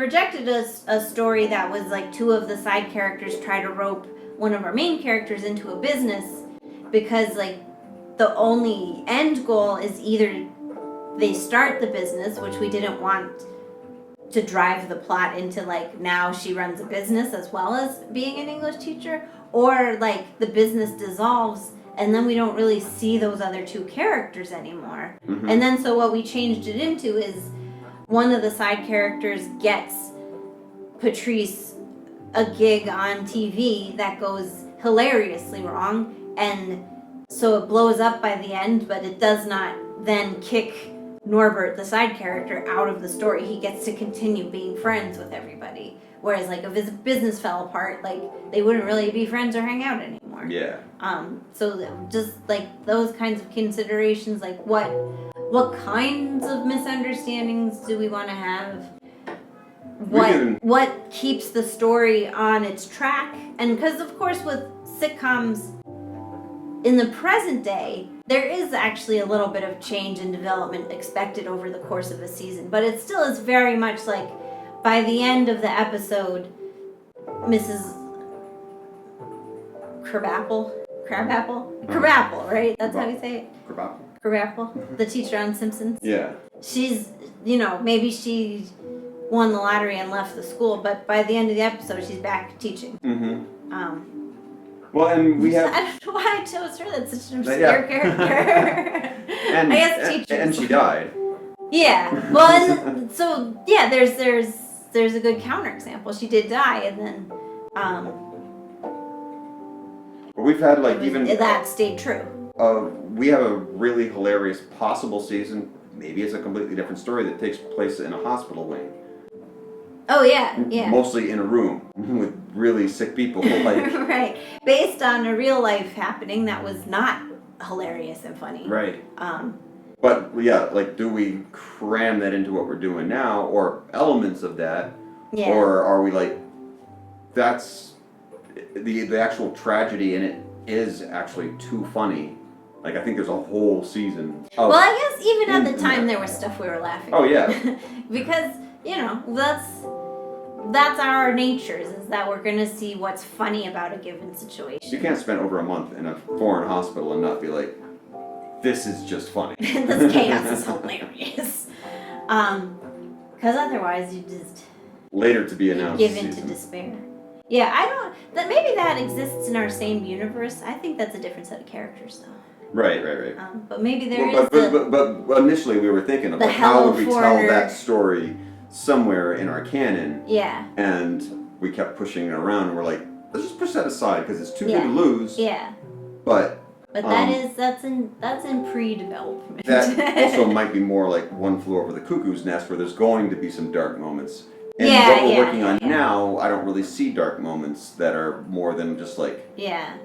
rejected a story that was like two of the side characters try to rope one of our main characters into a business because like the only end goal is either they start the business, which we didn't want to drive the plot into like now she runs a business as well as being an English teacher, or like the business dissolves and then we don't really see those other two characters anymore. Mm-hmm. And then so what we changed it into is one of the side characters gets Patrice a gig on TV that goes hilariously wrong, and so it blows up by the end, but it does not then kick Norbert, the side character, out of the story. He gets to continue being friends with everybody. Whereas, like, if his business fell apart, like, they wouldn't really be friends or hang out anymore. Yeah. So just, like, those kinds of considerations, like, what kinds of misunderstandings do we want to have? What keeps the story on its track? And because, of course, with sitcoms in the present day, there is actually a little bit of change and development expected over the course of a season, but it still is very much like by the end of the episode, Mrs. Crabapple, right? That's how you say it? Crabapple, the teacher on Simpsons. Yeah. She's, maybe she won the lottery and left the school, but by the end of the episode, she's back teaching. Mm-hmm. Well, and we have... I don't know why I chose her. That's such an obscure character. And, I guess teachers. And she died. Yeah. Well, and so, yeah, there's a good counterexample. She did die, and then... But we've had, like, even... That stayed true. We have a really hilarious possible season. Maybe it's a completely different story that takes place in a hospital wing. Oh, yeah, yeah. Mostly in a room with really sick people. Like, right. Based on a real life happening that was not hilarious and funny. Right. But, yeah, like, do we cram that into what we're doing now, or elements of that? Yeah. Or are we like, that's the actual tragedy in it is actually too funny? Like, I think there's a whole season. Well, I guess even at the time there was stuff we were laughing at. Oh, yeah. Because, that's our natures, is that we're going to see what's funny about a given situation. You can't spend over a month in a foreign hospital and not be like, this is just funny. This chaos is hilarious. Because otherwise you just... Later to be announced give into despair. Yeah, maybe that exists in our same universe. I think that's a different set of characters, though. Right. But maybe there is but initially we were thinking about how would we tell that story somewhere in our canon. Yeah. And we kept pushing it around, and we're like, let's just push that aside because it's too good to lose. Yeah. But that's in pre-development. That also might be more like One Flew Over the Cuckoo's Nest, where there's going to be some dark moments. And what we're working on now, I don't really see dark moments that are more than just like weird.